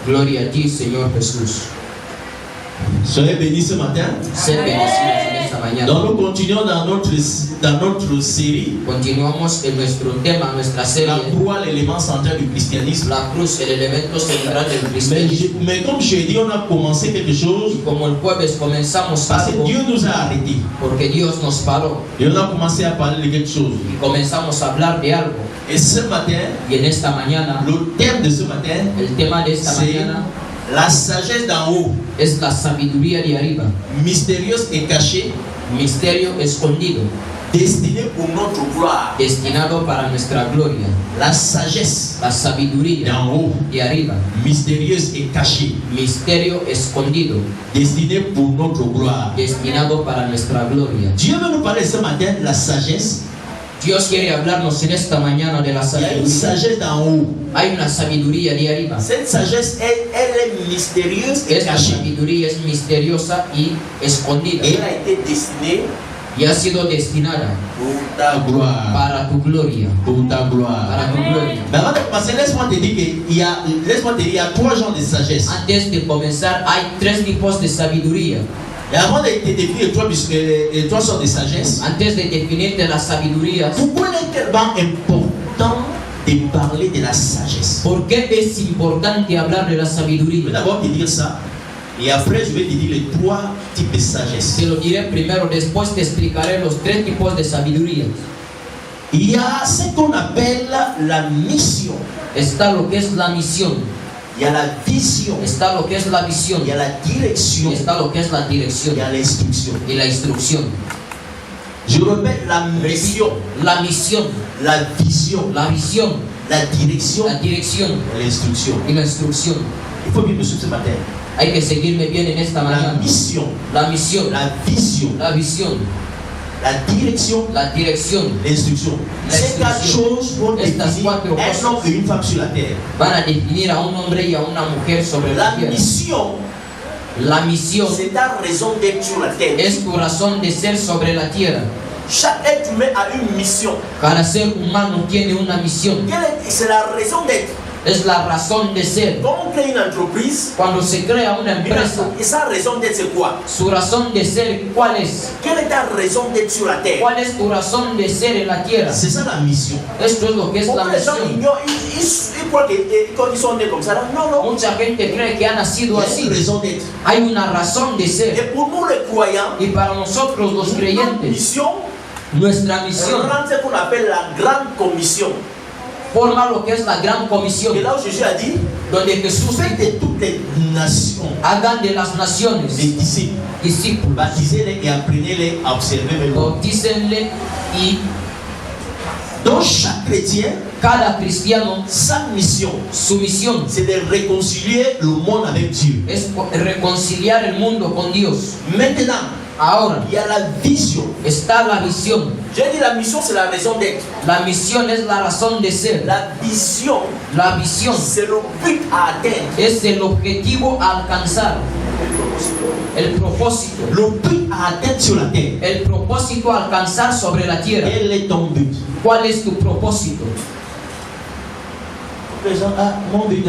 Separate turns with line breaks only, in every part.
Gloria a ti, Señor Jesús.
Soyez bénis ce matin.
Ser bendecidos en esta mañana.
Donc nous continuons dans notre série.
Continuamos en nuestro tema, nuestra serie.
La croix, l'élément central du christianisme.
La cruz, el elemento central del cristianismo.
Mais comme j'ai dit, on a commencé quelque chose.
Y como el jueves comenzamos
Parce que
algo,
Dieu nous a arrêtés.
porque Dios nos paró.
Et on a commencé à parler de quelque chose.
Y comenzamos a hablar de algo.
Et ce matin,
Y en esta mañana,
le thème de ce matin,
el tema de esta
c'est
mañana
la sagesse d'en haut,
es la sabiduría de arriba.
mystérieuse et cachée,
Misterio escondido,
destinée pour notre gloire.
destinado para nuestra gloria.
La sagesse
La sabiduría
d'en haut,
de arriba.
mystérieuse et cachée,
Misterio escondido,
destinée pour notre gloire.
destinado para nuestra gloria.
Dieu veut nous parler ce matin de la sagesse.
Dios quiere hablarnos en esta mañana de la
Il y a une
sabiduría.
sagesse d'en haut.
Hay una sabiduría de arriba.
Cette sagesse, elle est mystérieuse et
Esta
cachée.
sabiduría es misteriosa y escondida.
Et elle a été destinée
Y ha sido destinada
pour ta gloire.
para tu gloria.
Pour ta gloire.
Para tu gloria.
Mais avant de passer, laisse-moi te dire qu'il y a trois genres de sagesse.
Antes de comenzar, hay tres tipos de sabiduría.
Et avant de te définir les trois sortes de sagesse,
Antes de definirte las sabidurías,
pourquoi il est tellement important de parler de la sagesse?
¿por qué es importante hablar de la
Je vais
sabiduría?
d'abord te dire ça, et après je vais te dire les trois types de sagesse.
Te lo diré primero, después te explicaré los tres tipos de sabiduría.
Il y a ce qu'on appelle la mission,
Está lo que es la misión,
il y a la vision,
está lo que es la visión,
il y a la direction,
y está lo que es la dirección
il y a l'instruction.
y la instrucción.
Je répète, la mission,
La misión,
la vision,
la visión,
la direction
la dirección
et l'instruction.
y la instrucción.
Il faut bien me suivre ce matin.
Hay que seguirme bien en esta
La
mañana.
mission,
La misión,
la vision,
la visión,
la direction,
la dirección
l'instruction. Ces quatre choses vont
Estas
définir
cuatro
un
cosas
homme et une femme sur la terre.
van a definir a un hombre y a una mujer sobre la
La
tierra.
mission,
La misión
c'est ta raison d'être sur la terre.
es tu razón de ser sobre la tierra.
Chaque être humain a une mission.
Cada ser humano tiene una misión.
C'est la raison d'être.
Es la razón de ser.
Quand on crée une entreprise,
Cuando se crea una empresa,
et sa raison d'être, c'est quoi?
su razón de ser, ¿cuál es?
Quelle est ta raison d'être sur la terre?
¿Cuál es tu razón de ser en la tierra?
C'est ça la mission.
Esto es lo que es la
Pourquoi les gens
misión.
ignorent, ils croient que quand ils sont nés comme ça, non, non.
Mucha gente cree que ha
Il
nacido
y a
así.
une raison d'être.
Hay una razón de
Et
ser.
pour nous les croyants,
Y para nosotros los
notre
creyentes,
mission
nuestra misión
rend ce qu'on appelle la grande commission.
forma lo que es la gran comisión,
Et là où Jésus a dit,
donde Jesús
faites de toutes les nations
hagan de las naciones
des disciples,
discípulos,
baptisez-les et apprenez-les à observer mes lois.
bautícenle y
Donc chaque chrétien,
cada cristiano,
sa mission,
su misión
c'est de réconcilier le monde avec Dieu.
es reconciliar el mundo con Dios.
Maintenant,
Ahora
il y a la vision.
está la visión.
J'ai dit la mission, c'est la raison d'être.
La misión es la razón de ser.
La vision,
La visión
c'est le but à atteindre.
es el objetivo a alcanzar. El propósito.
Le but à atteindre sur la terre.
El propósito a alcanzar sobre la tierra.
Quel est ton but?
¿Cuál es tu propósito?
Les gens, mon but,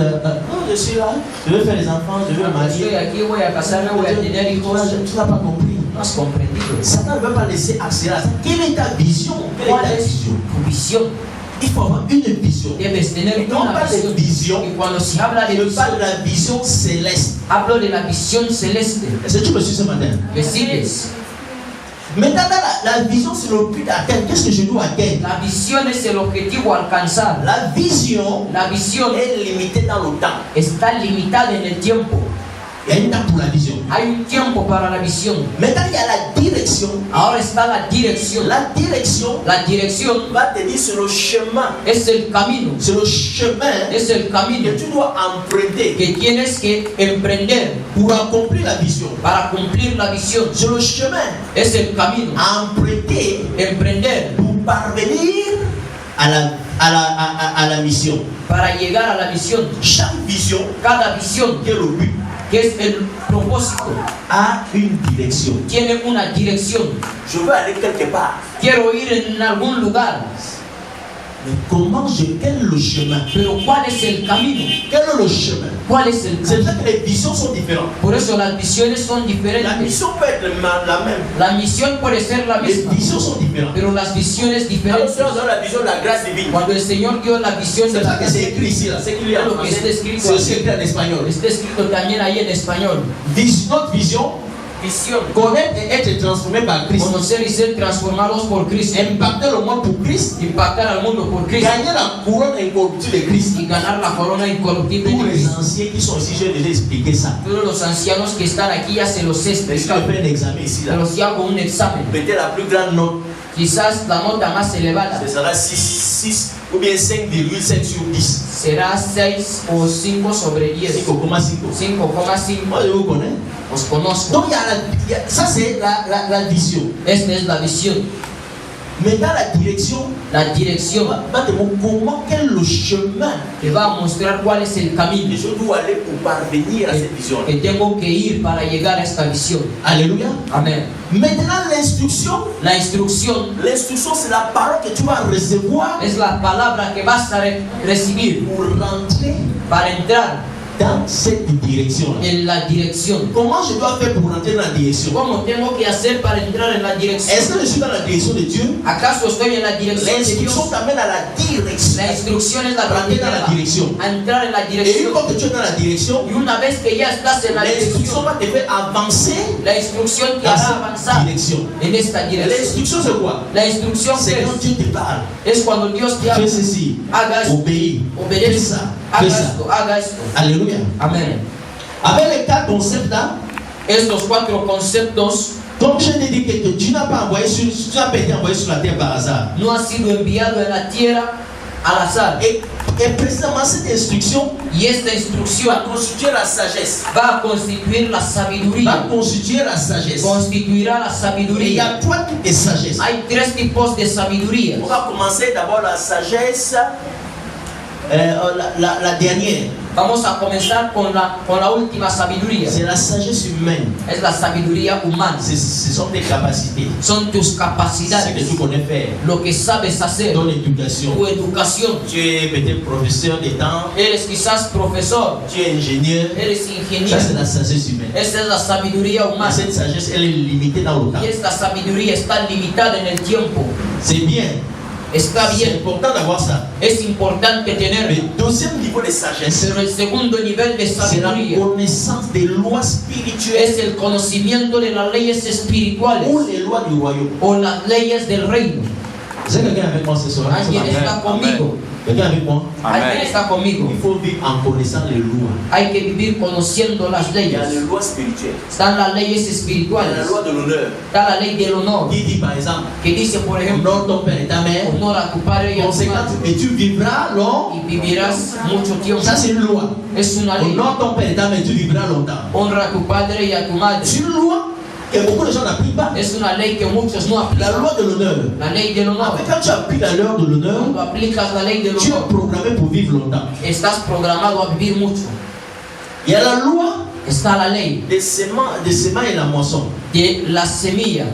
je suis là, je veux faire des enfants, je veux me
Estoy
marier.
aquí, voy a casarme, voy a tener hijos.
Tu n'as pas compris.
No has comprendido.
Satan ne veut pas laisser accéder à ça. Quelle est ta vision? Quelle
¿Cuál
est ta
es
vision?
tu visión?
Il faut avoir une vision.
Debes tener
Y quand on
una
parle de
visión.
vision,
Y cuando se habla de
je parle
visión,
de la vision céleste.
hablo de la visión celeste.
Est-ce que tu me suis ce matin?
¿Me sigues?
Maintenant, la vision, c'est le but d'atteindre. Qu'est-ce que je dois atteindre?
La visión es el objetivo a alcanzar.
La vision
La visión
est limitée dans le temps.
está limitada en el tiempo.
Il y a un temps pour la vision.
Hay un tiempo para la visión.
Maintenant, il y a la direction.
Ahora está la dirección.
La direction
La dirección
va te dire c'est le chemin.
es el camino.
C'est le chemin
Es el camino
que tu dois emprunter
que tienes que emprender
pour accomplir la vision.
para cumplir la visión.
C'est le chemin
Es el camino.
à emprunter
Emprender
pour parvenir à la mission.
para llegar a la visión.
Chaque vision,
Cada visión,
qui est le but,
que es el propósito,
a une direction.
tiene una dirección.
Je veux aller quelque part.
Quiero ir en algún lugar.
Mais quel est le chemin?
Pero ¿cuál es el camino?
Quel est le chemin?
¿Cuál es el
C'est
camino?
vrai que les visions sont différentes.
Por eso las visiones son
La
diferentes.
mission peut être la même.
La misión puede ser la
Les
misma,
visions sont différentes.
pero las visiones
Alors,
diferentes.
si on donne la vision de la grâce divine,
Cuando el Señor dio la visión de
C'est ça
la
que c'est écrit ici, là.
c'est qu'il y a
lo que está escrito
C'est aussi
aquí,
écrit en espagnol.
está escrito también ahí en español.
Notre vision,
Visión.
connaître et être transformé par Christ.
Conocer y ser transformados por Cristo.
Impacter le monde pour Christ.
Impactar al mundo por Cristo.
Gagner la couronne incorruptible de Christ.
Y ganar la corona incorruptible
Tous
de
les
Cristo.
anciens qui sont ici, j'ai déjà expliqué ça.
Todos los ancianos que están aquí ya se los he
Mais si je
explicado.
fais un examen ici, là,
Pero si hago un examen,
peut-être la plus grande note,
quizás la nota más elevada
ce sera 6 ou bien 5,5 sur 10.
será 6 o 5 sobre 10.
5,5.
5,5.
Moi, je vous connais.
Os conozco.
Donc, ça, c'est la vision.
Esta es la visión.
Mais dans la direction,
La dirección
va te montrer comment, quel est le chemin
te va a mostrar cuál es el
Et
camino
je dois aller pour parvenir à cette vision.
que tengo que ir para llegar a esta visión.
Alléluia.
Amén.
Maintenant, l'instruction,
La instrucción
l'instruction, c'est la parole que tu vas recevoir
es la palabra que vas a recibir
pour rentrer
para entrar
dans cette direction.
en la dirección.
Comment je dois faire pour rentrer dans la direction?
¿Cómo tengo que hacer para entrar en la
Est-ce
dirección?
que je suis dans la direction de Dieu?
¿Acaso estoy en la dirección de
L'instruction
Dios?
t'amène à la direction.
La instrucción es la que
Rentrer
te
dans la
lleva
direction.
a entrar en la
Et une
dirección.
fois que tu es dans la direction,
Y una vez que ya estás en la
l'instruction
dirección,
va te faire avancer
la instrucción te
dans
hará
cette
avanzar
direction.
en esta
Et
dirección.
l'instruction, c'est quoi?
La instrucción
C'est quand Dieu te parle.
es cuando Dios te
Fais
habla.
ceci,
Haga esto,
obéis, fais
obedece,
ça,
haga
fais ça.
esto, haga esto.
Alléluia.
Amén.
Avec les quatre concepts là,
Estos 4 conceptos
comme je t'ai dit que tu n'as pas envoyé sur, tu n'as pas été envoyé sur la terre par hasard.
no ha sido enviado en la tierra al azar.
Et précisément cette instruction
Y esta instrucción
Va constituer la sagesse.
va a constituir la
va
sabiduría.
constituer la sagesse.
Constituirá la
Et il y
sabiduría.
a trois types de sagesse.
Hay 3 tipos de sabiduría.
On va commencer d'abord la sagesse.
La dernière,
Vamos a comenzar con la última sabiduría.
c'est la sagesse humaine.
Es la sabiduría humana.
Ce sont tes capacités.
Son tus
C'est ce que
capacidades,
tu connais faire.
lo que sabes hacer,
Ton éducation.
tu educación.
Tu es peut-être professeur des temps.
Eres quizás profesor,
Tu es ingénieur.
eres
Ça, c'est
ingeniero.
la sagesse humaine.
Esta es la sabiduría
Mais
humana.
cette sagesse, elle est limitée dans le temps.
Y esta sabiduría está limitada en el tiempo.
C'est bien.
Está
C'est
bien,
important d'avoir ça.
es importante
Le
tenerlo.
deuxième niveau de sagesse,
Pero el segundo nivel de
c'est la
sabiduría
connaissance des lois spirituelles
es el conocimiento de las leyes espirituales
ou les lois du royaume.
o las leyes del reino.
C'est quelqu'un avec moi ce soir?
Alguien está conmigo.
Quelqu'un avec moi?
Alguien está conmigo.
Il faut vivre en connaissant les lois.
Hay que vivir conociendo las
Il y a les
leyes.
lois spirituelles.
Están las leyes
Il y a
espirituales.
la loi de l'honneur.
Está la ley del honor,
Il dit par exemple,
que dice, por ejemplo,
honore ton père et ta mère,
honora a tu padre y a tu
conséquent,
madre
et tu vivras long.
y vivirás mucho tiempo.
Ça, c'est une loi.
Es una ley.
Honore ton père et ta mère, tu vivras longtemps.
Honra a tu padre y a tu madre.
C'est une loi que beaucoup de gens n'appliquent pas.
Es una ley que muchos no
La
aplican.
loi de l'honneur.
La ley del honor.
Après, quand tu appliques la loi de l'honneur,
Cuando aplicas la ley del
tu es
honor,
programmé pour vivre longtemps.
estás programado a vivir mucho.
Il y a la loi
Está la ley
des sements et la moisson.
de la semilla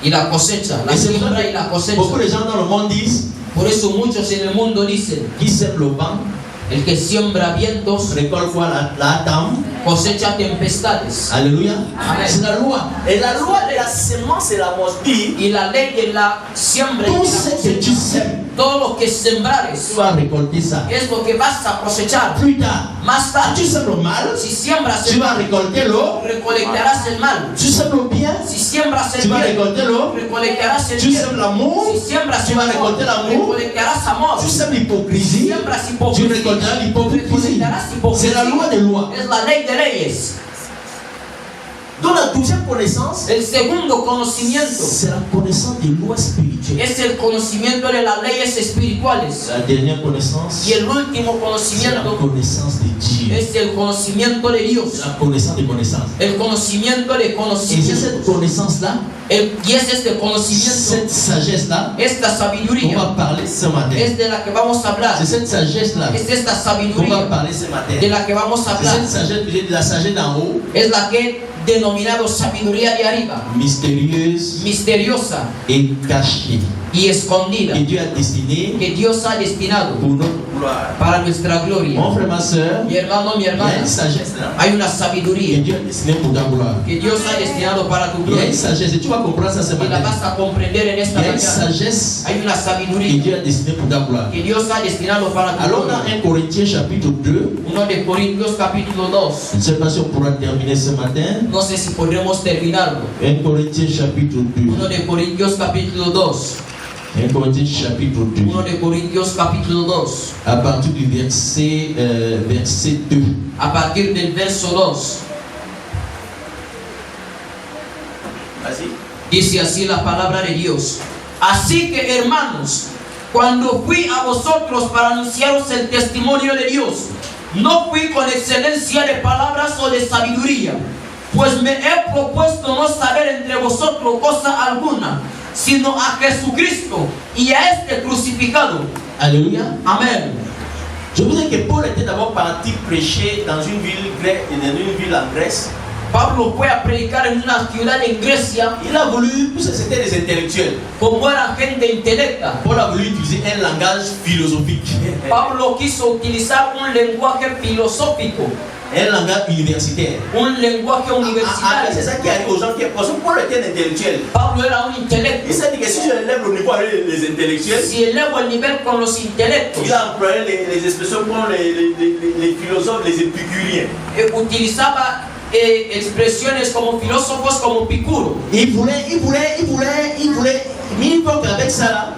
y la cosecha, la
Et c'est pour ça
siembra y la
que
cosecha.
beaucoup de gens dans le monde disent
Por eso muchos en el mundo dicen,
qui sème le vent,
el que siembra vientos
récolte quoi la tame.
cosecha tempestades.
Alléluia.
Amen.
C'est la loi.
Et la loi de la semence et la moisson dit
Y la ley de la siembra y
Tout
la
ce que tu
cosecha,
sèmes,
todo lo que
tu
sembrares
vas récolter ça.
es lo que vas a cosechar.
Plus tard,
Más
si
tarde,
tu sèmes le mal,
si siembras
tu
el
vas
mal,
récolter l'eau.
recolectarás el mal.
Tu sèmes le bien,
Si siembras
tu
el
vas
bien,
récolter l'eau.
recolectarás el
Tu
bien.
sèmes l'amour,
Si siembras
tu
el
vas
amor,
récolter l'amour.
recolectarás amor.
Tu sèmes
Si
l'hypocrisie,
siembras
tu
hipocresía,
récolteras l'hypocrisie.
recolectarás
C'est
hipocresía.
la loi des lois.
Es la ley de leyes.
Donc la deuxième connaissance,
El segundo conocimiento
c'est la connaissance des lois spirituelles.
es el conocimiento de las leyes espirituales.
La dernière connaissance,
Y el último
c'est la
conocimiento
connaissance de Dieu.
es el conocimiento de Dios.
C'est la connaissance des connaissances.
El conocimiento de
Et c'est
conocimiento.
cette connaissance-là,
Y es este conocimiento,
cette sagesse-là,
esta
qu'on
sabiduría,
va parler ce matin.
es de la que vamos a hablar.
C'est cette sagesse-là
Es esta
qu'on va
sabiduría
parler ce matin.
de la que vamos a
C'est
hablar.
cette sagesse, de la sagesse d'en haut,
Es la que he denominado sabiduría de arriba,
mystérieuse
misteriosa
et cachée.
y escondida
que Dieu a destinée
que Dios ha destinado
pour notre
Gloire.
para nuestra gloria.
Mon frère, ma soeur,
Mi hermano, mi
il y a
hermana,
une sagesse là
hay una
que
sabiduría
Dieu a destinée pour ta gloire.
que Dios ha destinado para tu
Il y a
gloria
une sagesse et tu vas comprendre ça ce
y la
matin.
vas a comprender en
Il
esta
y a une
mañana.
sagesse
Hay una
que
sabiduría
Dieu a destinée pour ta gloire.
que Dios ha destinado para tu
Alors dans
gloria.
1 Corinthiens chapitre 2,
1 de Corintios capítulo 2.
je ne sais pas si on pourra terminer ce matin.
No sé si podremos terminarlo.
1 Corinthiens chapitre 2.
1 de Corintios capítulo 2.
1 Corinthiens chapitre 2.
1 de Corintios capítulo 2.
À partir du verset 2.
A partir del verso 2.
Vas-y.
Dice así la palabra de Dios. Así que, hermanos, cuando fui a vosotros para anunciaros el testimonio de Dios, no fui con excelencia de palabras o de sabiduría, pues me he propuesto no saber entre vosotros cosa alguna, sino a Jesucristo y a este crucificado.
Alléluia.
Amén.
Je vous dis que
Paul était d'abord parti prêcher dans une ville grecque, dans une ville en Grèce.
Pablo fue a predicar en una ciudad en Grecia.
Il a voulu, parce que c'était des intellectuels.
Como era gente intelecta,
Paul a voulu utiliser un langage philosophique,
Pablo quiso utilizar un lenguaje filosófico,
un langage universitaire.
un lenguaje
C'est
universitario.
ça qui arrive aux gens qui parce que Paul était un intellectuel.
Pablo era un
Il
intelecto.
s'est dit que si je lève le niveau avec les intellectuels,
Si elevo el nivel con los intelectos,
il a employé les expressions comme les philosophes, les épicuriens.
utilizaba expresiones como filósofos como Picuro,
il voulait, mais il faut qu'avec ça là,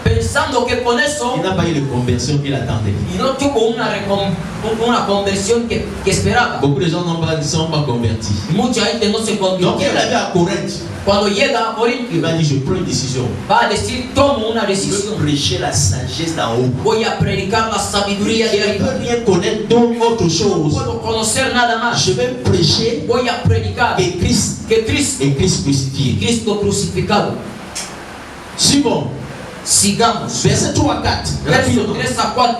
pensando que con eso
il n'a pas eu de conversion qu'il attendait.
y no tuvo una conversión que esperaba.
Beaucoup de gens ne sont pas convertis.
Mucha gente no se
Donc il
convirtió.
avait à Corinthe,
Cuando llega a
il
Corintio,
m'a dit je prends une décision.
va a decir, tomo una
Je veux
decisión.
prêcher la sagesse d'en haut.
Voy a predicar la sabiduría
Je
de
ne
arriba.
peux rien connaître d'autre
No
chose.
puedo conocer nada más.
Je vais prêcher
Voy a predicar
que Christ
que Cristo,
et Christ crucifié.
Cristo crucificado.
Suivons.
Sigamos.
Verset 3 à 4.
Verso
Rapidement.
3 a 4.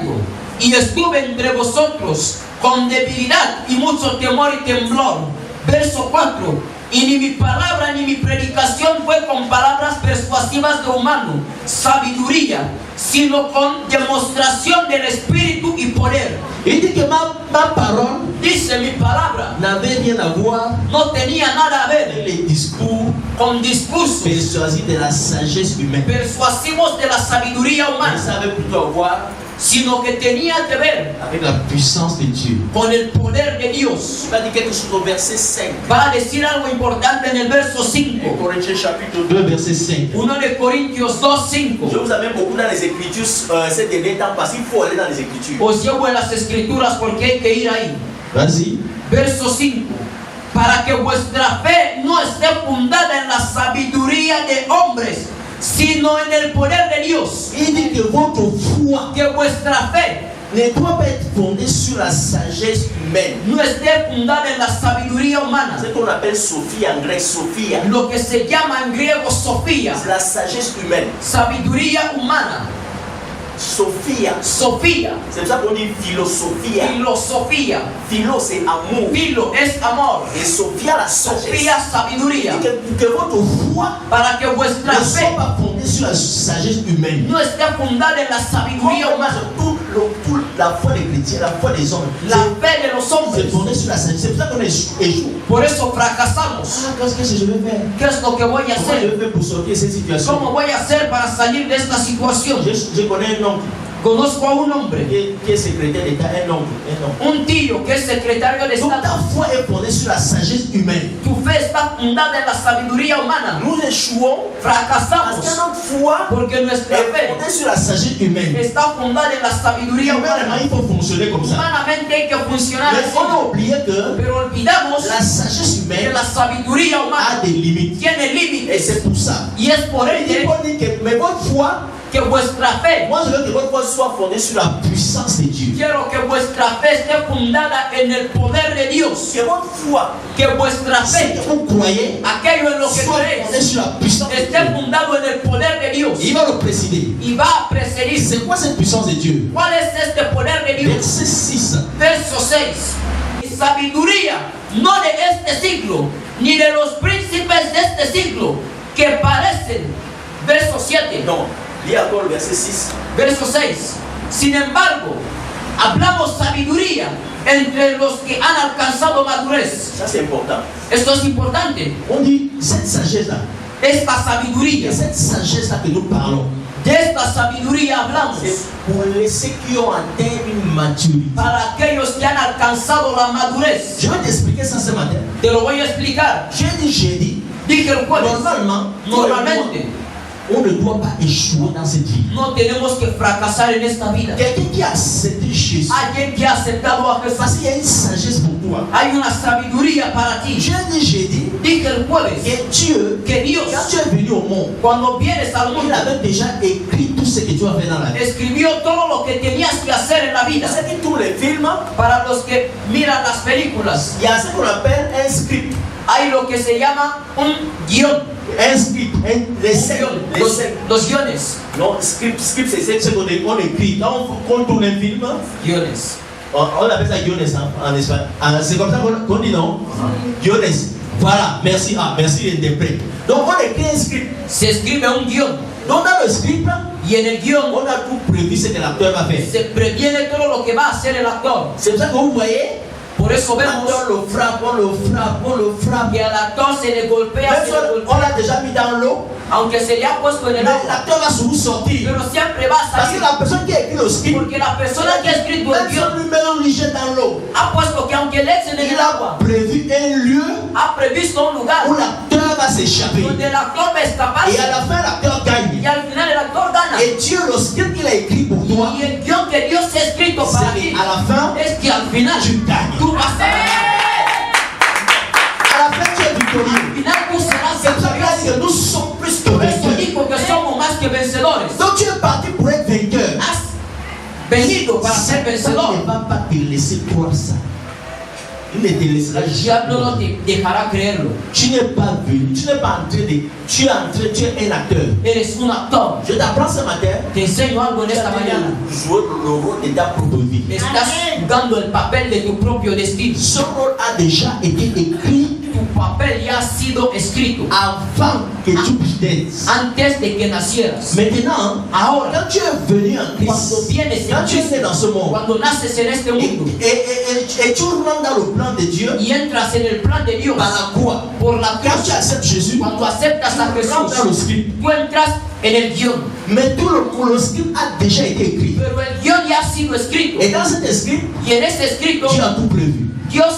Y estuve entre vosotros con debilidad y mucho temor y temblor. Verso 4. Y ni mi palabra ni mi predicación fue con palabras persuasivas de humano, sabiduría, sino con demostración del Espíritu y poder.
Il dit que ma parole
Dice, mi palabra
n'avait rien à voir
no tenía nada a ver
avec les discours
con discursos
persuasifs de la sagesse humaine.
persuasivos de la sabiduría
Mais
humana,
ça avait plutôt à voir
sino que tenía que ver
Avec la puissance de Dieu.
con el poder de Dios.
il va dire quelque chose au verset 5.
Va a decir algo importante en el verso 5.
Corinthiens chapitre 2.
2 verset 5.
1 de Corintios 2, 5.
Je vous amène beaucoup dans les Écritures ces derniers temps parce qu'il faut aller dans les Écritures.
Os llevo en las escrituras porque hay que ir ahí.
Vas-y.
Verso 5. Para que vuestra fe no esté fundada en la sabiduría de hombres, sino en el poder de Dios.
Il dit que votre foi
Que vuestra fe
ne doit pas être fondée sur la sagesse humaine.
no esté fundada en la sabiduría humana.
Ce qu'on appelle Sophie en grec, Sophia.
Lo que se llama en griego Sofía.
C'est la sagesse humaine.
Sabiduría humana.
Sophia.
Sofía.
C'est pour ça qu'on dit philosophia.
Filosofía.
Philo, c'est amour.
Filo es amor.
Et Sophia, la sagesse.
Sofía, sabiduría.
Il dit que votre foi
Para que vuestra
Ne
fe
soit pas fondée sur la sagesse humaine.
no esté fundada en la sabiduría humana.
Toute la foi des chrétiens, la foi des hommes,
La fe de los
c'est
hombres.
fondé sur la sagesse. C'est pour ça qu'on échoue.
Por eso fracasamos.
Ah, qu'est-ce que je vais faire?
¿Qué es lo que voy a
Comment je
hacer?
vais faire pour sortir de cette situation?
¿Cómo voy a hacer para salir de esta situación?
Je connais un oncle
Conozco a un hombre,
qui est secrétaire d'État, un oncle.
un tío que es secretario de
Donc
Estado.
ta foi est fondée sur la sagesse humaine.
Tu fe está fundada en la sabiduría humana.
nous échouons parce
Fracasamos
que notre foi
porque nuestra
est
fe
fondée
Sur la sagesse humaine.
está fundada en la sabiduría
Humainement,
humana.
il faut fonctionner comme ça.
Humanamente hay que funcionar
Mais
así.
on a oublié que
Pero olvidamos
la sagesse
que
humaine
la sabiduría
a
humana
des limites.
tiene
Et
límites.
c'est pour ça.
Y es por
Il dit,
ello
Paul dit que mais votre foi,
que vuestra fe,
moi je veux que votre foi soit fondée sur la puissance de Dieu.
quiero que vuestra fe esté fundada en el poder de Dios.
que votre foi
Que vuestra
Ce
fe,
que vous croyez,
aquello en lo que
soit fondée
crees,
sur la puissance de
esté
Dieu.
fundado en el poder de Dios.
Il va le préciser.
Y va a precedir.
C'est quoi cette puissance de Dieu?
¿Cuál es este poder de Dios?
Verset 6.
Verso 6. Y sabiduría no de este siglo, ni de los príncipes de este siglo, que parecen. Verso 7.
non Lis encore le verset 6.
Verso 6. Sin embargo, hablamos sabiduría entre los que han alcanzado madurez.
Ça c'est important.
Esto es importante.
On dit cette sagesse-là,
Esta sabiduría,
et cette sagesse-là que nous parlons,
de esta sabiduría hablamos
c'est pour ceux qui ont atteint une maturité.
para aquellos que han alcanzado la madurez.
Je vais t'expliquer ça ce matin.
Te lo voy a explicar.
Jeudi,
Dije el jueves,
normalmente, on ne doit pas échouer dans cette vie.
no tenemos que fracasar en esta vida.
Quelqu'un qui a accepté Jésus,
Alguien que ha aceptado a Jesús,
parce qu'il y a une sagesse pour toi.
hay una sabiduría para ti.
Jeudi,
Dije el jueves
que Dieu,
que Dios,
quand tu es venu au monde,
cuando vienes al
il
mundo,
avait déjà écrit tout ce que tu as fait dans la vie.
escribió todo lo que tenías que hacer en la vida.
C'est que tous les films,
Para los que miran las películas,
Il y a ce qu'on appelle un script.
hay lo que se llama un guión.
Un script, les scènes.
Los guiones.
non, script c'est
Ce qu'on écrit. Quand on tourne un film,
Guiones.
on appelle ça guiones en espagnol. C'est comme ça qu'on dit, non? Guiones. Voilà, merci. Ah, merci l'interprète. Donc on écrit un script.
Se escribe un guión.
Donc dans le script,
Y en el guión
on a tout prévu ce que l'acteur va faire.
se previene todo lo que va a hacer el actor.
C'est pour ça que vous voyez,
Por eso vemos
l'acteur le frappe, on le frappe.
que al actor se le golpea,
Même
se
si
le
on
golpea.
l'a déjà mis dans l'eau,
Aunque se le ha puesto en
mais
el agua,
l'acteur va souvent sortir.
pero siempre va a
Parce que
salir.
la personne qui a écrit le script,
Porque la persona que ha escrito el
même si
guión
on lui met un jet dans l'eau,
ha puesto que aunque le echen en
il
el
a
agua,
prévu un lieu
ha previsto un lugar
où l'acteur va s'échapper.
donde el actor va a escaparse.
Et à la fin, l'acteur
Y
gagne.
al final el actor gana.
Et Dieu, le script qu'il a écrit pour toi,
Y el guión que Dios ha escrito para
c'est
ti
qu'à la fin,
es que al final
tu gagnes.
tú vas a ganar.
À la fin, tu es victorieux.
Al final tú serás
C'est pour ça qu'il a dit
victorioso.
que nous sommes plus que
Por eso
vainqueurs.
dijo que somos más que vencedores.
Donc tu es parti pour être vainqueur.
Has venido para ser
Satan ne
vencedor.
va pas te laisser croire ça. Il ne te laissera
El diablo no
jamais.
te dejará creerlo.
Tu n'es pas venu, tu n'es pas entré de. Tu es entré, tu es un acteur.
Eres un actor.
Je t'apprends ce matin.
Te enseño algo en
Tu
esta
as
mañana.
joué le rôle de ta propre vie.
Estás jugando el papel de tu propio destino.
Ce rôle a déjà été écrit
Tu papel ya ha sido escrito
avant que tu naisses.
antes de que nacieras.
Maintenant,
Ahora,
quand tu es venu en
cuando
Christ,
vienes
quand
en
tu es né
Cristo,
dans ce monde,
cuando naces en este mundo
et tu rentres dans le plan de Dieu,
y entras en el plan de Dios
par la croix,
por la
quand
cruz,
tu acceptes Jésus,
cuando aceptas a
tu rentres dans le
Jesús,
script.
tú entras en el guión.
Mais tout le script a déjà été écrit.
Pero el guión ya ha sido escrito.
Et dans cet script,
Y en ese escrito,
Dieu a tout prévu.
Dios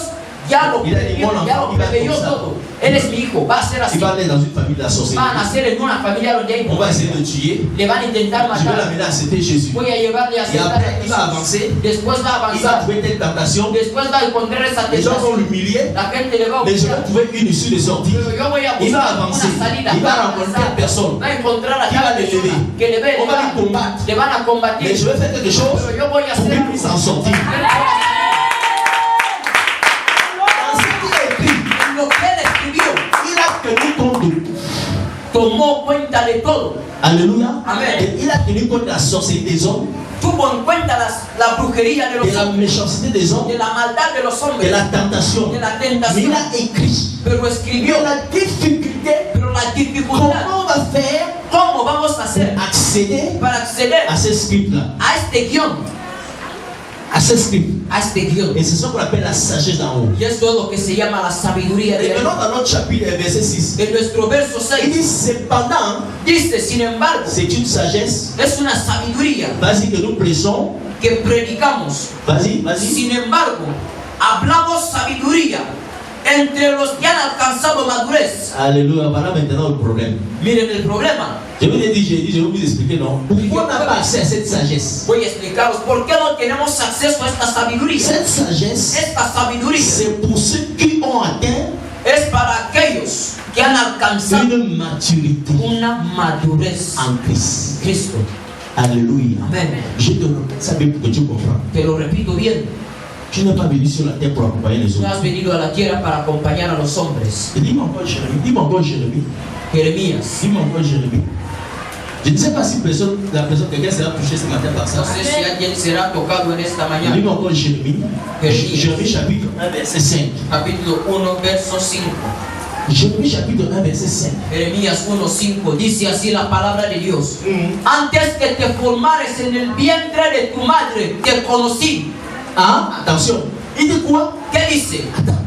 ya lo
Il a dit,
previó,
mon
ya
enfant,
lo
il va
preveyó
comme ça.
todo. Él es mi hijo, va a ser así.
Il va naître dans une famille de la
Va a
sorcellerie.
nacer en una familia donde hay
On va essayer de le tuer.
le van a intentar
Je vais
matar.
l'amener à accepter Jésus.
Voy a llevarle a
Et
aceptar a
après, il va
Jesús.
avancer.
Después va a
Il va
avanzar.
trouver telle tentation.
Después va a encontrar esa
Les gens vont
tentación.
l'humilier.
La gente le va a
Mais je vais
humillar.
trouver une issue de sortie.
Pero yo voy a
Il va
buscar
avancer.
una salida.
Il va
Va a
rencontrer
avanzar.
personne.
Va a encontrar a
Qui va
cada
le
persona
lever.
que le ve,
On va le combattre.
le van a
Mais
combatir.
je vais faire quelque chose
Pero yo voy a
pour
hacer
qu'il puisse en sortir. Dans ce qu'il a écrit,
lo que él escribió.
il a tenu compte de tout.
Tomó cuenta de todo.
Alléluia.
Amen.
Et il a tenu compte de la sorcellerie des hommes,
Tuvo en cuenta la brujería de
de
los
la
hombres,
méchanceté des hommes,
de la maldad de los
de
hombres,
la tentation.
de la
Mais
tentación.
il a écrit.
Pero
Mais
escribió.
la difficulté,
Pero la dificultad,
comment on va faire
¿cómo vamos a hacer
accéder
para acceder
à ce script-là,
a este guión?
à ce script.
A este guión.
Et c'est ce qu'on appelle la sagesse d'en haut.
Y eso es lo que se llama la sabiduría
Et
de
maintenant,
Dios.
dans notre chapitre, verset 6,
En nuestro verso
il
6
dit cependant,
dice, sin embargo,
c'est une sagesse,
es una sabiduría
vas-y, que nous prêchons,
que predicamos.
vas-y, vas-y.
Sin embargo, hablamos sabiduría entre los que han alcanzado madurez.
Alléluia, voilà maintenant le problème.
Miren el problema.
Je vous l'ai dit, je vais vous expliquer, non? Pourquoi on n'a pas accès à cette sagesse?
Voy a explicaros por qué no tenemos acceso a esta sabiduría.
Cette sagesse,
Esta sabiduría
c'est pour ceux qui ont atteint
es para aquellos que han alcanzado
une maturité
una madurez
en Christ.
Cristo.
Alléluia.
Amen.
Je te répète ça bien pour que tu comprennes.
Te lo repito bien.
Tu n'es pas venu sur la terre pour accompagner les
Tú
autres.
has venido a la tierra para acompañar a los hombres.
Et dis-moi encore Jérémie, dis-moi encore Jérémie,
Jeremías.
dis-moi encore Jérémie. Je ne sais pas si quelqu'un sera touché ce matin par ça.
No sé si alguien será tocado en esta mañana.
Dis-moi encore Jérémie.
Jérémie.
Jérémie chapitre 1, verset 5.
Capítulo 1, verso 5.
Jérémie chapitre 1, verset 5.
Jeremías 1:5 dice así la palabra de Dios. Antes que te formares en el vientre de tu madre, te conocí.
Ah, attention. Il dit quoi?
¿Qué dice?
Attends.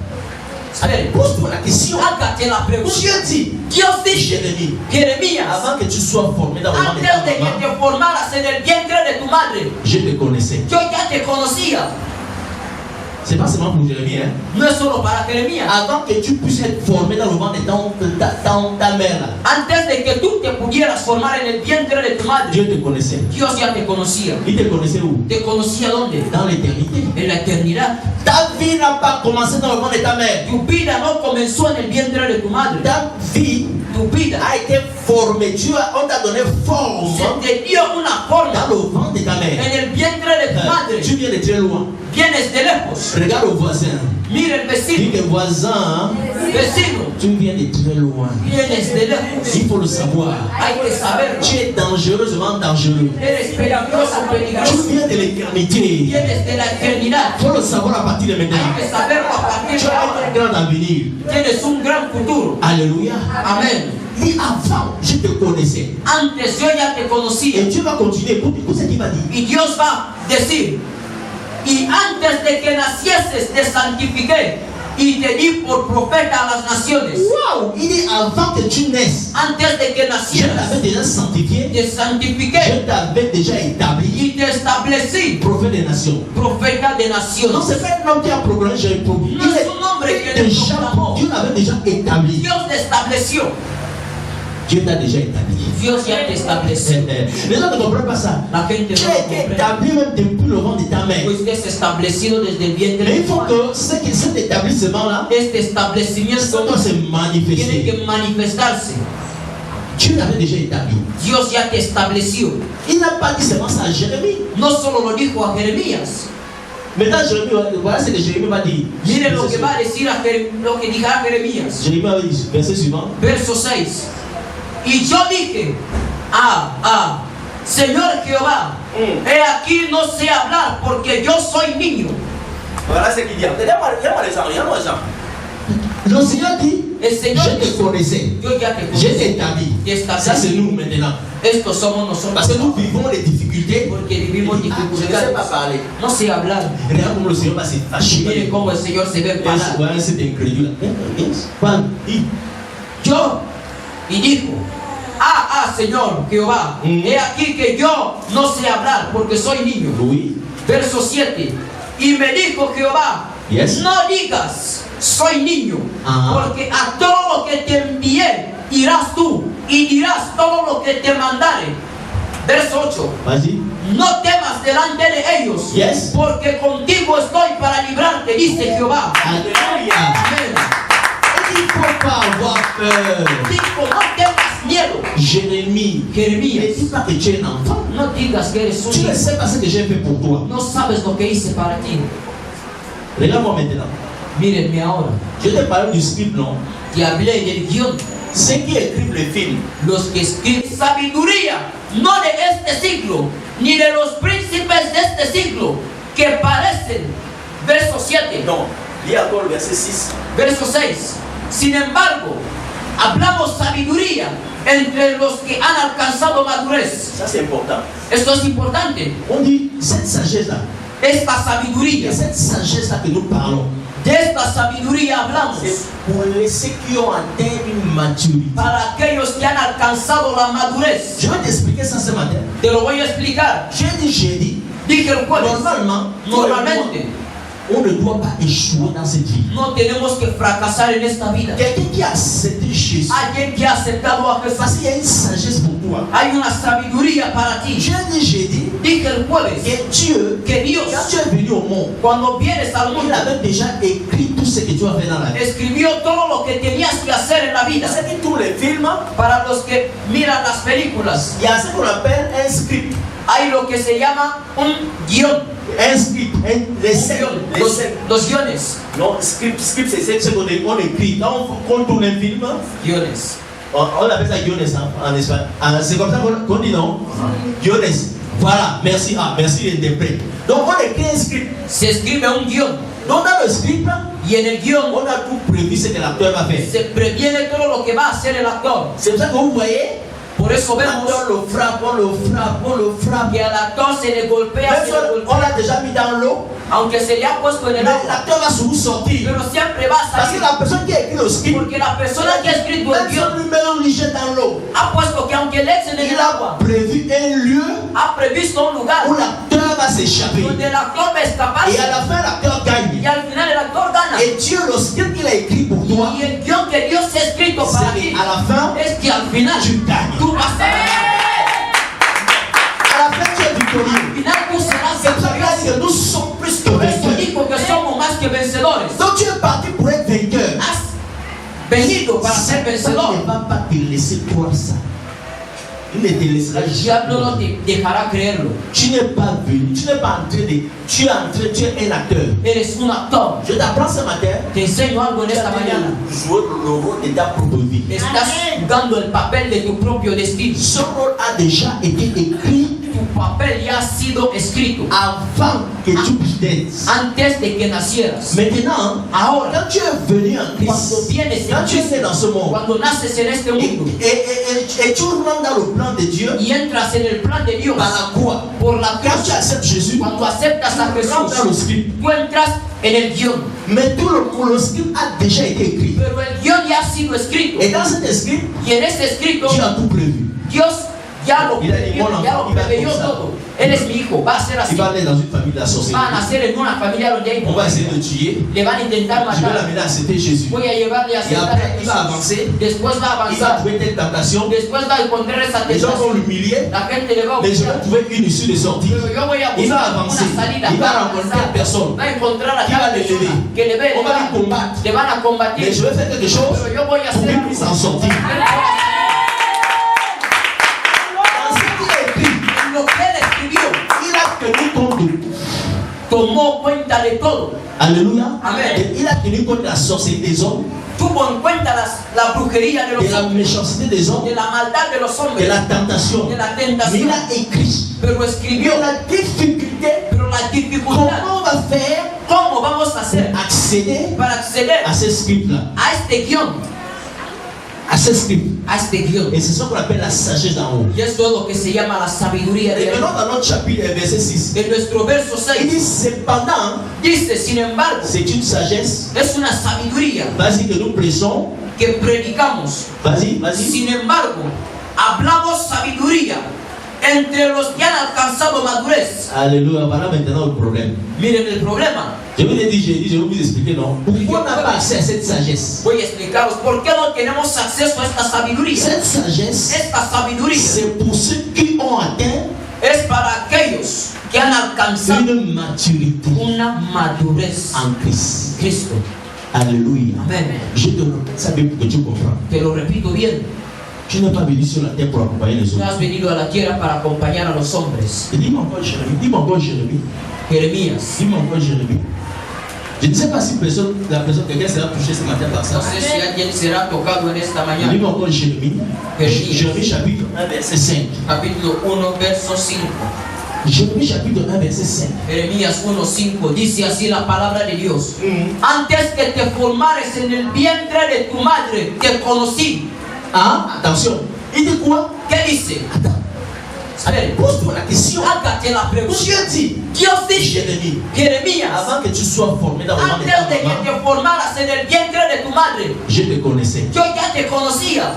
Espere.
Pose-toi la question.
Hágate la pregunta.
Dieu dit,
Dios dice,
Jérémie,
Jeremías,
avant que tu sois formé dans le ventre de ta
antes de que
maman,
te formaras en el vientre de tu madre,
je te connaissais.
yo ya te conocía.
C'est pas seulement pour Jérémie, hein.
No es solo para Jeremías.
Avant que tu puisses être formé dans le ventre de ta mère, là,
Antes de que tú te pudieras formar en el vientre de tu madre,
Dieu te connaissait.
Dios ya te conocía.
Il te connaissait où?
¿Te conocía dónde?
Dans l'éternité.
En la eternidad.
Ta vie n'a pas commencé dans le ventre de ta mère.
Tu vida no comenzó en el vientre de tu madre.
Ta vie
Tu vida
a été formée. On t'a donné forme
se te dio una forma
dans le ventre de ta mère.
en el vientre de tu madre.
Tu viens de très loin.
Vienes de lejos.
Regarde le voisin.
Mira el
Dis
vecino.
que voisin,
Vecino,
tu viens de très loin.
vienes de lejos.
Il faut le savoir.
Hay que saberlo.
Tu es dangereusement dangereux.
Eres peligroso,
Tu
peligroso.
viens de l'éternité.
Vienes de la eternidad.
Il faut le savoir à partir de maintenant.
Hay que saberlo a partir
Tu
de
as
ahora.
un grand avenir.
Tienes un gran futuro.
Alléluia.
Amén.
Et avant, je te connaissais.
Antes yo ya te
Et
conocía.
Dieu va continuer. Écoute ce qu'il va dire.
Y Dios va a decir, y antes de que nacieses te santifiqué y te di por profeta a las naciones.
Waouh! Il dit avant que tu naisses,
Antes de que
je
nacieras
t'avais déjà sanctifié.
te
Je
santifiqué
t'avais déjà établi
y te establecí
prophète des nations.
profeta de
Non,
naciones.
c'est pas un homme qui a proclamé, j'ai promis.
No es un hombre que le
Déjà,
proclamó.
Dieu l'avait déjà établi.
Dios te estableció.
Dieu t'a déjà établi.
Dios ya te estableció.
Les gens ne comprennent pas ça.
La gente
Tu
no
as
lo
été
comprende.
établi même depuis le ventre de ta mère.
Pues es establecido desde el vientre
Mais
de
il
tu
faut
madre.
que cet établissement-là,
Este
ça
establecimiento
doit se
tiene
manifester.
que manifestarse.
Dieu l'avait déjà établi.
Dios ya te estableció.
Il n'a pas dit seulement ça à Jérémie.
No solo lo dijo a Jeremías.
Maintenant, Jérémie, voilà ce que Jérémie va dire.
Miren lo que va a decir lo que dijo a Jeremías.
Jérémie va dire, verset suivant.
Verso 6. Y yo dije, Señor Jehová, he aquí no sé hablar porque yo soy niño.
Voilà ce qu'il dit. Regarde-moi les gens, regarde-moi les gens.
Le Seigneur dit,
El Señor
je te connaissais.
yo ya te
Je
conocí.
t'ai établi. Ça, c'est nous maintenant.
Estos somos
Parce que nous
nosotros.
vivons les difficultés.
Porque vivimos
Je ne sais pas
dificultades.
parler.
No sé hablar.
Regarde comment le Seigneur va se fâcher.
Miren cómo el Señor se ve parar.
Voilà, c'est incrédule. Parle. Dis.
Yo, y dijo, Señor Jehová, he aquí que yo no sé hablar porque soy niño.
Oui.
Verso 7. Y me dijo Jehová,
Yes.
no digas, soy niño,
Ajá.
porque a todo lo que te envié irás tú y dirás todo lo que te mandare. Verso 8.
Vas-y.
No temas delante de ellos,
Yes.
porque contigo estoy para librarte, dice Jehová.
Alléluia.
Amén.
Il ne faut pas avoir peur.
Dijo, no tengas miedo.
Jérémie. Ne
Jeremías,
dis pas que tu es un enfant.
no digas que eres un
Tu ne
niño.
sais pas ce que j'ai fait pour toi.
No sabes lo que hice para ti.
Regarde-moi maintenant.
Mírenme ahora.
Je te parle du script, non?
Te hablé del guión.
Ceux qui écrivent le film,
Los que escriben sabiduría, no de este siglo, ni de los príncipes de este siglo, que parecen. Verso 7.
Non, lis encore le verset 6.
Verso 6. Sin embargo, hablamos sabiduría entre los que han alcanzado madurez.
Ça c'est important.
Esto es importante.
on dit cette sagesse-là.
Esta
Et
sabiduría,
cette sagesse-là que nous parlons,
de esta sabiduría hablamos
c'est pour ceux qui ont atteint une maturité.
para aquellos que han alcanzado la madurez.
Je vais t'expliquer ça ce matin.
Te lo voy a explicar.
J'ai dit,
Dije el jueves,
normalement,
normalmente
on ne doit pas échouer dans cette vie.
no tenemos que fracasar en esta vida.
Quelqu'un qui a accepté Jésus,
Alguien que ha aceptado a Jesús,
parce qu'il y a une sagesse pour toi.
hay una sabiduría para ti.
J'ai dit
Dije el jueves
que Dieu,
que Dios,
quand tu es venu au monde,
cuando vienes al
il
mundo,
avait déjà écrit tout ce que tu as fait dans la vie.
escribió todo lo que tenías que hacer en la vida.
C'est que tous les films,
Para los que miran las películas,
Il y a ce qu'on appelle un script.
hay lo que se llama un guión.
Un script, les scènes.
Los guiones.
non, script c'est
Ce qu'on écrit. Quand on tourne un film,
Guiones.
on appelle ça guiones en espagnol. C'est comme ça qu'on dit non? Guiones. Voilà, merci. Merci l'interprète. Donc on écrit un script.
Se escribe un guión.
Donc dans le script,
Y en el guión
on a tout prévu ce que l'acteur va faire.
se previene todo lo que va a hacer el actor.
C'est pour ça que vous voyez,
Por eso vemos
l'acteur le frappe, on le frappe, on le frappe.
que al actor se le golpea,
Même
se
si
le
on
golpea,
l'a déjà mis dans l'eau,
aunque se le ha puesto en el
mais
agua,
l'acteur va souvent sortir.
pero siempre va a
Parce que
salir.
la personne qui a écrit le script,
Porque la persona que ha escrito el
même si
guión
on lui met un lichet dans l'eau,
ha puesto que aunque le echen en
il
el agua,
a prévu un lieu
ha previsto un lugar
où l'acteur va s'échapper.
donde el actor va a escaparse
Et à la fin, l'acteur
y
gagne.
al final el actor gana.
Et Dieu, le script qu'il a écrit pour toi,
Y el guión que Dios ha escrito para
c'est
ti
qu'à la fin,
es que al final
tu gagnes.
tú vas a ganar.
À la fin, tu es
Al
victorieux.
final tú serás
C'est pour ça qu'il a dit
victorioso.
que nous sommes plus que
Por eso
vainqueurs.
dijo que somos más que vencedores.
Donc tu es parti pour être vainqueur.
Has venido para ser
Il
vencedor.
ne va pas te laisser croire ça. Il ne te laissera
El
jamais.
diablo no te dejará creerlo.
Tu n'es pas venu, tu n'es pas en train de. Tu es en train, tu es un acteur.
Eres un actor.
Je t'apprends ce matin.
Te enseño algo en
Tu es
esta
en train
mañana.
de jouer le rôle de ta propre vie.
Estás jugando el papel de tu propio destino.
Ce rôle a déjà été écrit
Tu papel ya ha sido escrito
avant que tu naisses.
antes de que nacieras.
Maintenant,
Ahora,
quand tu es venu en
cuando
Christ,
vienes
quand
en
tu es né
Cristo,
dans ce monde,
cuando naces en este mundo
et tu rentres dans le plan de Dieu,
y entras en el plan de Dios
par la croix,
por la
quand tu
cruz,
acceptes Jésus,
cuando aceptas a
tu rentres dans le
Jesús,
script.
tú entras en el guión,
Mais tout le script a déjà été écrit.
pero el guión ya ha sido escrito.
Et dans cet script,
Y en ese escrito,
Dieu a tout prévu.
Dios ya lo
Il a dit,
previó,
mon
ya
enfant,
lo
il va
preveyó
comme ça.
todo. Él es mi hijo, va a ser así.
Il va aller dans une famille de la sorcellerie.
Va a nacer en una familia donde hay
On va essayer de le tuer.
le van a intentar
Je vais
matar.
l'amener à accepter Jésus.
Voy a llevarle a
Et
aceptar
après,
a
il va
Jesús.
avancer.
Después va a
Il va
avanzar.
trouver telle tentation.
Después va a encontrar esa
Les gens vont
tentación.
l'humilier.
La gente le va a
Mais je vais
humillar.
trouver une issue de sortie.
Pero yo voy a
Il va
buscar
avancer.
una salida.
Il va
Va a
rencontrer
avanzar.
personne.
Va a encontrar a
Qui va
cada
le
persona
lever.
que le ve.
On va lui combattre.
Le van a
Mais
combatir.
je vais faire quelque chose
Pero yo voy a
pour
hacer
qu'il
algo.
puisse en sortir. Dans ce qu'il a écrit,
En lo que él escribió,
il a tenu compte de tout.
tomó cuenta de todo.
Alléluia.
Amen.
Et il a tenu compte de la sorcellerie des hommes,
Tuvo en cuenta la brujería de
de
los
la
hombres,
méchanceté des hommes,
de la maldad de los
de
hombres,
la tentation.
de la
Mais
tentación.
il a écrit.
Pero
Mais
escribió.
la difficulté,
Pero la dificultad,
comment on va faire
¿cómo vamos a hacer
accéder
para acceder
à ce script-là,
a este guión?
à ce script.
A este guión.
Et c'est ce qu'on appelle la sagesse d'en haut.
Y esto es lo que se llama la sabiduría
Et
de
maintenant, dans notre chapitre, verset 6,
En nuestro verso
il
6
dit cependant,
dice, sin embargo,
c'est une sagesse,
es una sabiduría
vas-y, que nous prêchons,
que predicamos.
vas-y, vas-y.
Sin embargo, hablamos sabiduría entre los que han alcanzado madurez.
Alléluia, voilà maintenant le problème.
Miren el problema.
Je vous l'ai dit, je vais vous expliquer, non? Pourquoi on n'a pas accès à cette sagesse?
Voy a explicaros por qué no tenemos acceso a esta sabiduría.
Cette sagesse,
Esta sabiduría
c'est pour ceux qui ont atteint
es para aquellos que han alcanzado
une maturité
una madurez
en Christ.
Cristo.
Alléluia.
Amen.
Je te répète ça bien pour que tu comprennes.
Te lo repito bien.
Tu n'es pas venu sur la terre pour accompagner les
No
autres.
has venido a la tierra para acompañar a los hombres.
Et dis-moi encore Jérémie, dis-moi encore Jérémie,
Jeremías.
dis-moi encore Jérémie. Je ne sais pas si quelqu'un sera touché ce matin par ça.
No sé si alguien será tocado en esta mañana.
Dis-moi encore Jérémie.
Jérémie.
Jérémie chapitre 1 verset 5.
Capítulo 1, verso 5.
Jérémie chapitre 1 verset 5.
Jeremías 1:5 dice así la palabra de Dios. Antes que te formares en el vientre de tu madre, te conocí.
Ah, attention. Il dit quoi?
¿Qué dice?
Attends.
Espere,
Pose-toi la question.
hágate la pregunta.
Dieu dit,
Dios dice,
Jérémie,
Jeremías,
avant que tu sois formé dans le ventre de
antes de
ta
que
maman,
te formaras en el vientre de tu madre,
je te connaissais.
yo ya te conocía.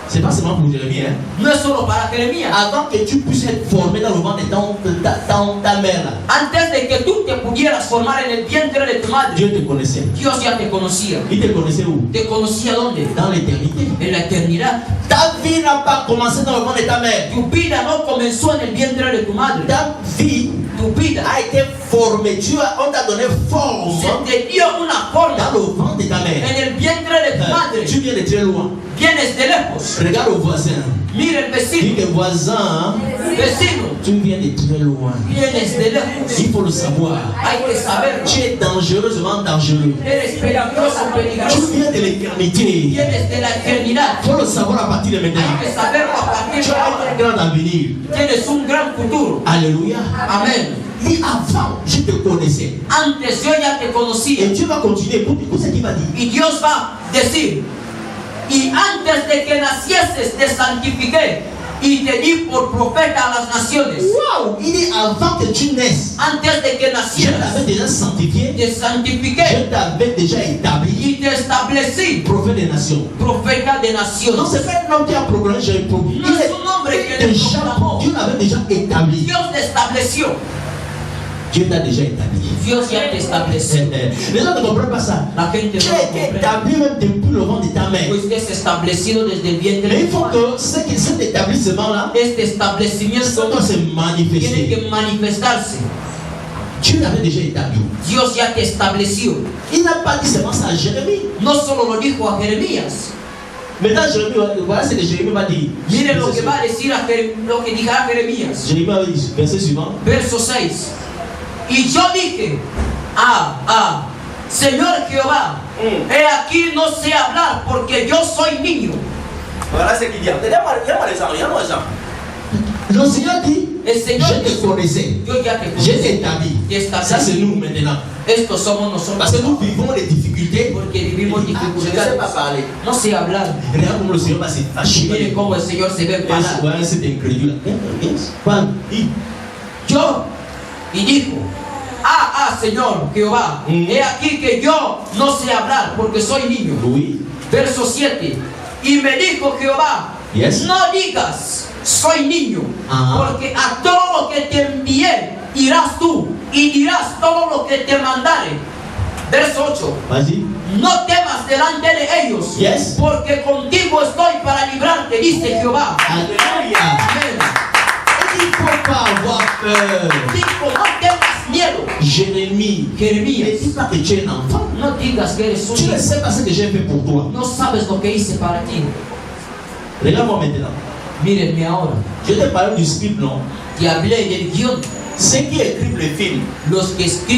C'est pas seulement pour Jérémie, hein.
No es solo para Jeremías.
Avant que tu puisses être formé dans le ventre de ta mère, là,
Antes de que tú te pudieras formar en el vientre de tu madre,
Dieu te connaissait.
Dios ya te conocía.
Il te connaissait où?
¿Te conocía dónde?
Dans l'éternité.
En la eternidad.
Ta vie n'a pas commencé dans le ventre de ta mère.
Tu vida no comenzó en el vientre de tu madre.
Ta vie
Tu vida
a été formée. On t'a donné forme
se te dio una
dans
forma
le ventre de ta mère.
en el vientre de tu madre.
Tu viens de très loin.
Vienes vienes de lejos.
Regarde au voisin.
Mira el
Dis
vecino.
que voisin,
Vecino,
tu viens de très loin.
vienes de lejos.
Il faut le savoir.
Hay que saberlo.
Tu es dangereusement dangereux.
Eres peligroso,
Tu
peligroso.
viens de l'éternité.
Vienes de la eternidad.
Il faut le savoir à partir de maintenant.
Hay que saberlo a partir
Tu
de
as
ahora.
un grand avenir.
Tienes un gran futuro.
Alléluia.
Amén.
Et avant, je te connaissais.
Antes yo ya te conocía.
Et Dieu va continuer. Écoute ce qu'il va dire.
Y Dios va a decir, y antes de que nacieses te santifiqué y te di por profeta a las naciones.
Waouh! Il dit avant que tu naisses,
Antes de que
je
nacieras
t'avais déjà sanctifié.
te
Je
santifiqué
t'avais déjà établi
y te establecí
prophète des nations.
profeta de
Non,
naciones.
c'est pas un homme qui a proclamé, j'ai promis.
No es un hombre que le
Déjà,
proclamó.
Dieu l'avait déjà établi.
Dios te estableció.
Dieu t'a déjà établi.
Dios ya te estableció.
Les gens ne comprennent pas ça.
La gente
Tu
no
as
lo
été
comprende.
établi même depuis le ventre de ta mère.
Pues es establecido desde el vientre
Mais
de
il
tu
faut
madre.
que cet établissement-là,
Este
ça
establecimiento
doit se
tiene
manifester.
que manifestarse.
Dieu l'avait déjà établi.
Dios ya te estableció.
Il n'a pas dit seulement ça à Jérémie.
No solo lo dijo a Jeremías.
Maintenant, Jérémie, voilà ce que Jérémie va dire.
Miren lo que va a decir lo que dirá Jeremías.
Jérémie va dire, verset suivant.
Verso 6. Y yo dije, Señor Jehová, he aquí no sé hablar porque yo soy niño.
Voilà ce qu'il dit. Regarde-moi les gens, regarde-moi les gens.
Le Seigneur dit,
El Señor
je te connaissais.
yo ya te
Je t'ai
conocí.
établi.
Te establecí.
Ça, c'est nous maintenant.
Estos somos nosotros.
Parce que nous vivons les difficultés.
Porque vivimos
Je ne sais
dificultades.
pas parler.
No sé hablar.
Regarde comment le Seigneur va se fâcher.
Miren cómo el Señor se ve enfadado.
Voilà, c'est incrédule.
Yo, y dijo, Señor Jehová, he aquí que yo no sé hablar porque soy niño.
Oui.
Verso 7. Y me dijo Jehová,
Yes.
no digas, soy niño,
Ajá.
porque a todo lo que te envié irás tú y dirás todo lo que te mandare. Verso 8.
Vas-y.
No temas delante de ellos,
Yes.
porque contigo estoy para librarte, dice Jehová.
Alléluia.
Amén.
Il ne faut pas avoir peur.
Dijo, no tengas miedo.
Jérémie, ne
Jeremías,
dis pas que tu es un enfant.
no digas que eres un
Tu ne
niño.
sais pas ce que j'ai fait pour toi.
No sabes lo que hice para ti.
Regarde-moi maintenant.
Mírenme ahora.
Je te parle du script, non?
Te hablé del guión.
Ceux qui écrivent le film,
Los que escriben